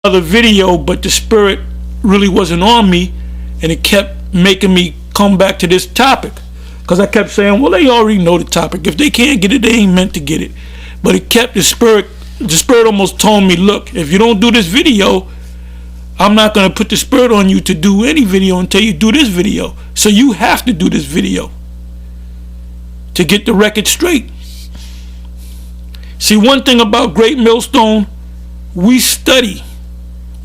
other video, but the spirit really wasn't on me, and it kept making me come back to this topic, because I kept saying, well, they already know the topic. If they can't get it, they ain't meant to get it. But it kept the spirit almost told me, look, if you don't do this video, I'm not going to put the spirit on you to do any video until you do this video. So you have to do this video to get the record straight. See, one thing about Great Millstone, we study.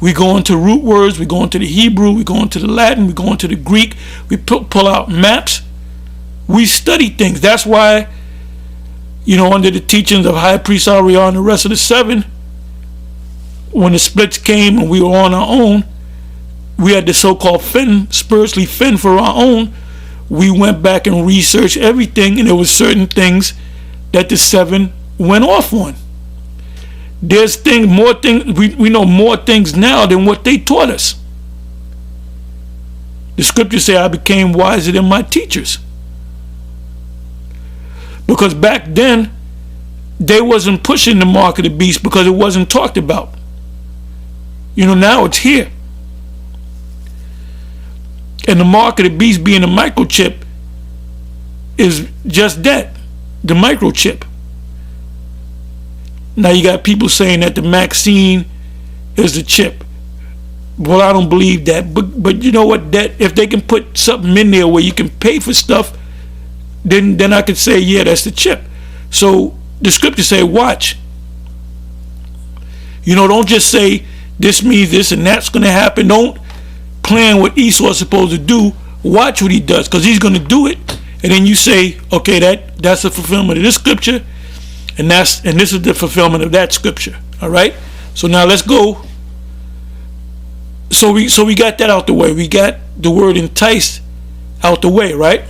We go into root words, we go into the Hebrew, we go into the Latin, we go into the Greek, we pull out maps. We study things. That's why, under the teachings of High Priest Ariel and the rest of the seven, when the splits came and we were on our own, we had the so-called spiritually fend for our own. We went back and researched everything, and there were certain things that the seven went off on. There's more things, we know more things now than what they taught us. The scriptures say, I became wiser than my teachers. Because back then, they wasn't pushing the mark of the beast because it wasn't talked about. Now it's here. And the mark of the beast being a microchip is just that, the microchip. Now you got people saying that the vaccine is the chip. Well, I don't believe that. But you know what? That if they can put something in there where you can pay for stuff, then I could say, yeah, that's the chip. So the scriptures say, watch. Don't just say this means this and that's going to happen. Don't plan what Esau's supposed to do. Watch what he does, because he's going to do it. And then you say, okay, that's the fulfillment of this scripture. And this is the fulfillment of that scripture. All right. So now let's go. So we got that out the way. We got the word entice out the way, right?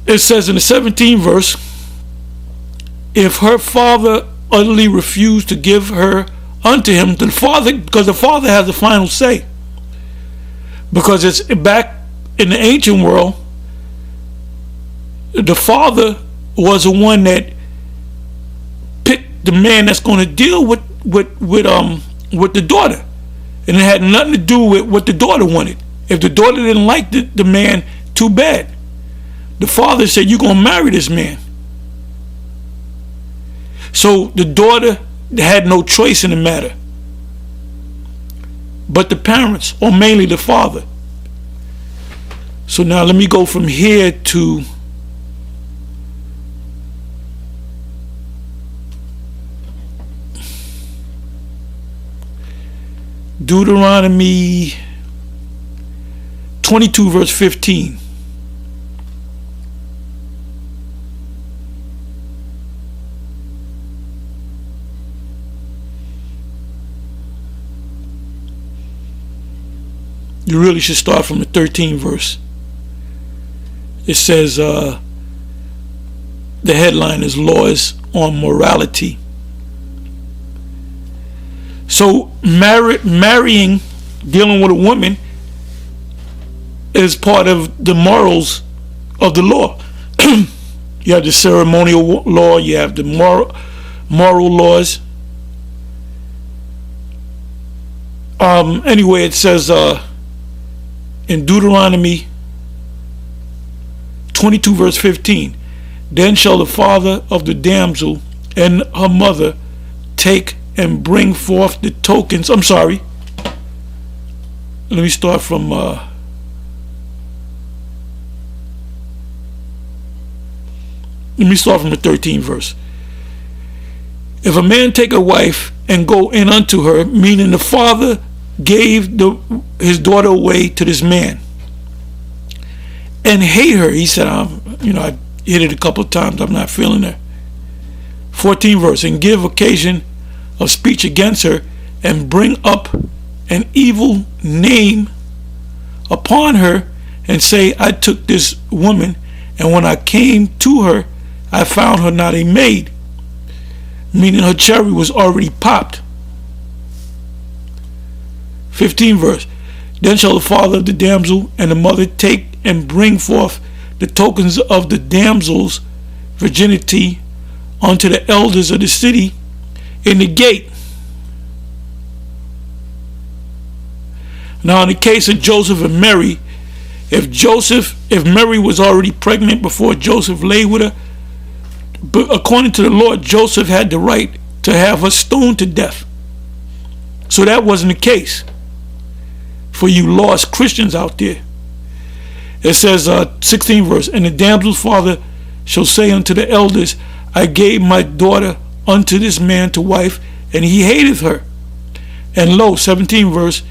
It says in the 17th verse, if her father utterly refused to give her unto him, because the father has the final say. Because it's back in the ancient world, the father was the one that picked the man that's going to deal with the daughter, and it had nothing to do with what the daughter wanted. If the daughter didn't like the man, too bad. The father said, you're going to marry this man. So the daughter had no choice in the matter, but the parents, or mainly the father. So now let me go from here to Deuteronomy 22 verse 15. You really should start from the 13th verse. It says, the headline is Laws on Morality. So marrying, dealing with a woman, is part of the morals of the law. You have the ceremonial law, you have the moral laws. Anyway, it says in Deuteronomy 22 verse 15, then shall the father of the damsel and her mother take and bring forth the tokens. I'm sorry. Let me start from let me start from the 13th verse. If a man take a wife and go in unto her, meaning the father gave his daughter away to this man, and hate her, he said, I hit it a couple of times, I'm not feeling her. 14th verse, and give occasion of speech against her, and bring up an evil name upon her, and say, I took this woman, and when I came to her, I found her not a maid, meaning her cherry was already popped. 15th verse, then shall the father of the damsel and the mother take and bring forth the tokens of the damsel's virginity unto the elders of the city in the gate. Now, in the case of Joseph and Mary, if Mary was already pregnant before Joseph lay with her, but according to the Lord, Joseph had the right to have her stoned to death. So that wasn't the case for you lost Christians out there. It says, 16th verse, and the damsel's father shall say unto the elders, I gave my daughter unto this man to wife, and he hateth her. And lo, 17th verse,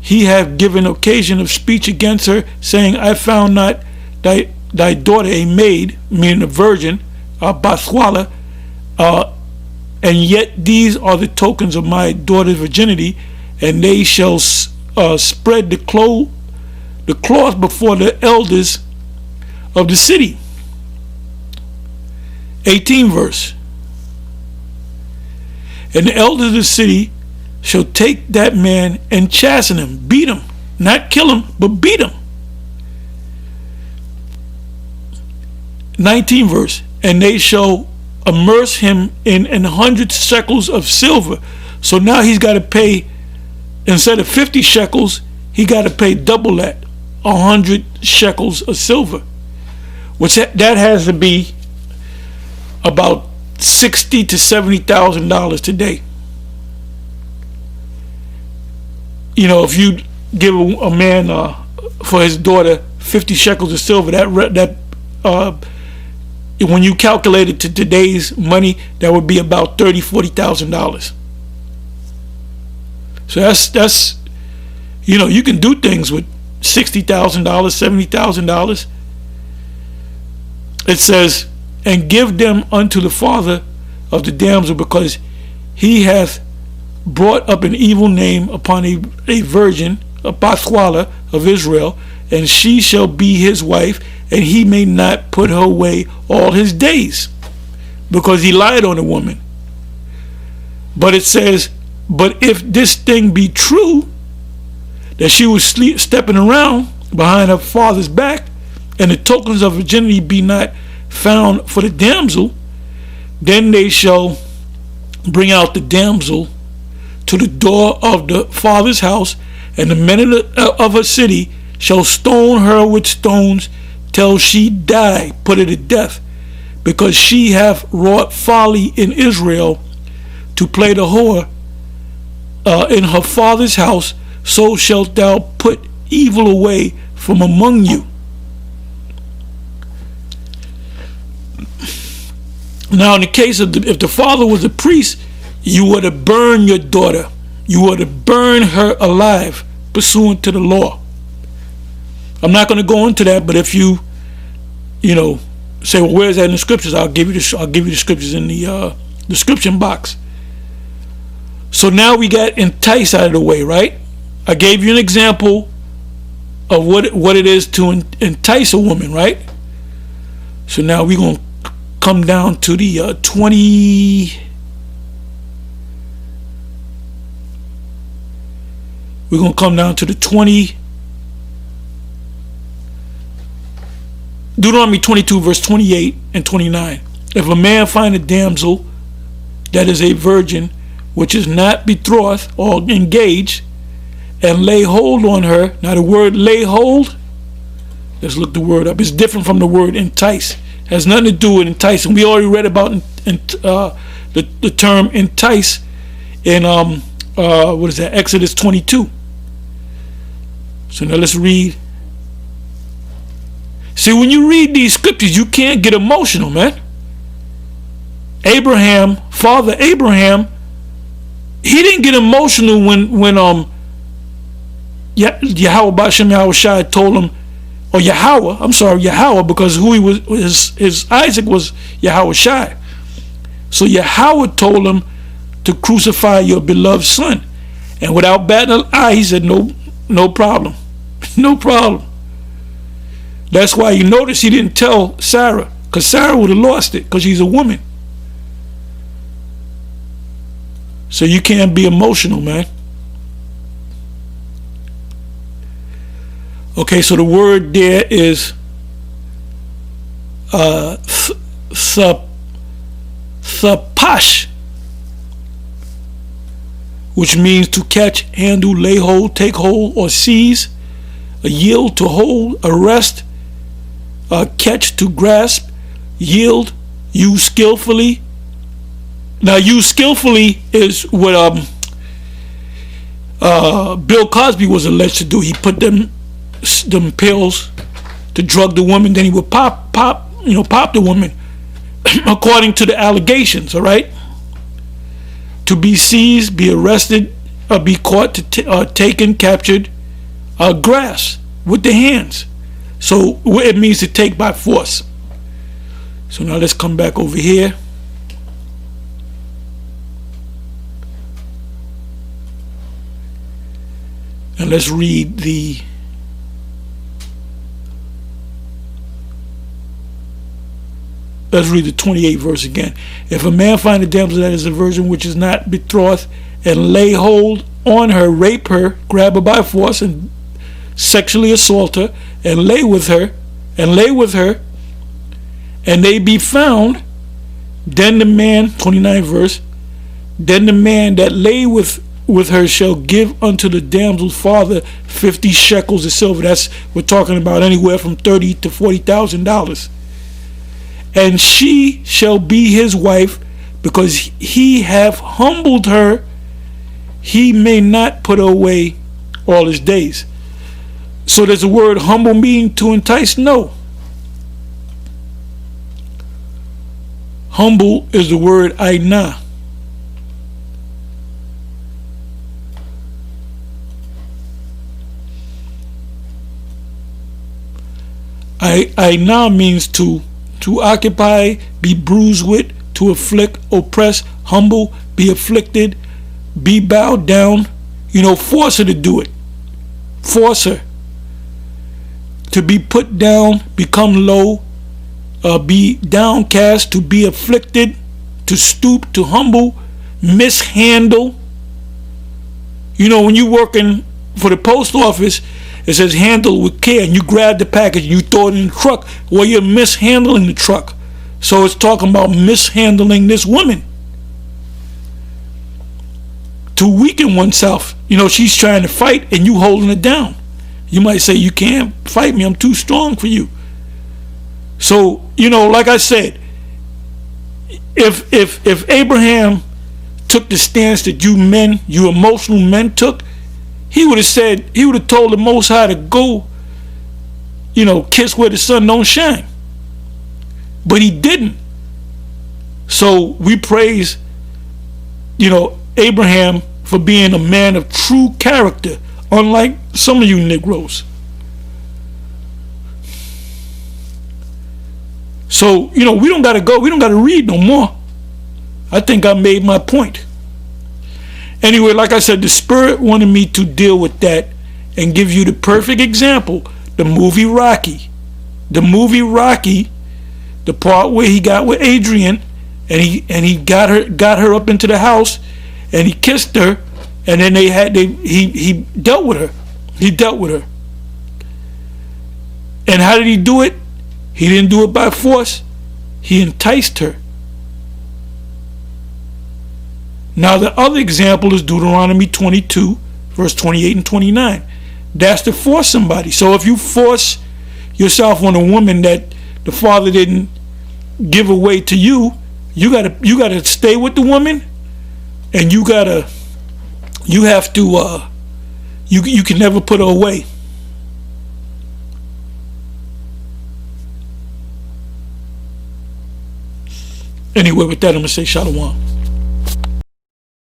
he hath given occasion of speech against her, saying, I found not thy daughter a maid, meaning a virgin, a bathwala, and yet these are the tokens of my daughter's virginity, and they shall spread the cloth before the elders of the city. 18th verse, and the elders of the city shall take that man and chasten him, beat him, not kill him, but beat him. 19th verse, and they shall immerse him in 100 shekels of silver. So now he's got to pay, instead of 50 shekels, he got to pay double that, 100 shekels of silver, which that has to be about $60,000 to $70,000 today. You know, if you give a man for his daughter 50 shekels of silver, that when you calculate it to today's money, that would be about $30,000-$40,000. So that's you know, you can do things with $60,000, $70,000. It says, and give them unto the father of the damsel, because he hath brought up an evil name upon a virgin, a bathwala of Israel, and she shall be his wife, and he may not put her away all his days, because he lied on a woman. But it says, but if this thing be true, that she was stepping around behind her father's back, and the tokens of virginity be not found for the damsel, then they shall bring out the damsel to the door of the father's house, and the men of her city shall stone her with stones till she die, put her to death, because she hath wrought folly in Israel to play the whore in her father's house. So shalt thou put evil away from among you. Now, in the case of if the father was a priest, you were to burn your daughter. You were to burn her alive, pursuant to the law. I'm not going to go into that, but if you say, well, where is that in the scriptures? I'll give you the scriptures in the description box. So now we got entice out of the way, right? I gave you an example of what it is to entice a woman, right? So now we're going to come down to the 20. We're going to come down to the 20. Deuteronomy 22 verse 28 and 29. If a man find a damsel that is a virgin, which is not betrothed or engaged, and lay hold on her. Now the word lay hold, let's look the word up. It's different from the word entice. It has nothing to do with entice. And we already read about the term entice in what is that? Exodus 22. So now let's read. See, when you read these scriptures, you can't get emotional, man. Father Abraham, he didn't get emotional when Yahweh Bashem Yahweh told him, or Yahweh, because who he was, his Isaac was Yahweh Shai. So Yahweh told him to crucify your beloved son, and without batting an eye, he said, no problem, no problem. That's why you notice he didn't tell Sarah, because Sarah would have lost it, because she's a woman. So you can't be emotional, man. Okay, so the word there is sapash, which means to catch, handle, lay hold, take hold, or seize. A yield, to hold, arrest. Catch, to grasp. Yield, use skillfully. Now, use skillfully is what Bill Cosby was alleged to do. He put them pills to drug the woman, then he would pop the woman, according to the allegations. All right. To be seized, be arrested, be caught, taken, captured, grasp with the hands. So what it means to take by force. So now let's come back over here. And let's read the Let's read the 28th verse again. If a man find a damsel that is a virgin which is not betrothed, and lay hold on her, rape her, grab her by force, and sexually assault her, and lay with her, and they be found, then the man, 29th verse, then the man that lay with her shall give unto the damsel's father 50 shekels of silver. That's, we're talking about anywhere from $30,000 to $40,000. And she shall be his wife, because he have humbled her, he may not put her away all his days. So does the word humble mean to entice? No. Humble is the word aina. Aina means to occupy, be bruised with, to afflict, oppress, humble, be afflicted, be bowed down. Force her to do it. Force her. To be put down, become low, be downcast, to be afflicted, to stoop, to humble, mishandle. When you're working for the post office, it says handle with care, and you grab the package and you throw it in the truck. Well, you're mishandling the truck. So it's talking about mishandling this woman. To weaken oneself. She's trying to fight and you holding it down. You might say, you can't fight me, I'm too strong for you. So, like I said, if Abraham took the stance that you emotional men took, he would have told the Most High to go, kiss where the sun don't shine. But he didn't. So we praise, Abraham for being a man of true character, unlike some of you Negroes. So, we don't got to read no more. I think I made my point. Anyway, like I said, the Spirit wanted me to deal with that and give you the perfect example. The movie Rocky. The movie Rocky, the part where he got with Adrian and he got her up into the house and he kissed her, and then he dealt with her. He dealt with her. And how did he do it? He didn't do it by force. He enticed her. Now the other example is Deuteronomy 22, verse 28 and 29. That's to force somebody. So if you force yourself on a woman that the father didn't give away to you, you gotta stay with the woman, and you can never put her away. Anyway, with that, I'm gonna say shalom.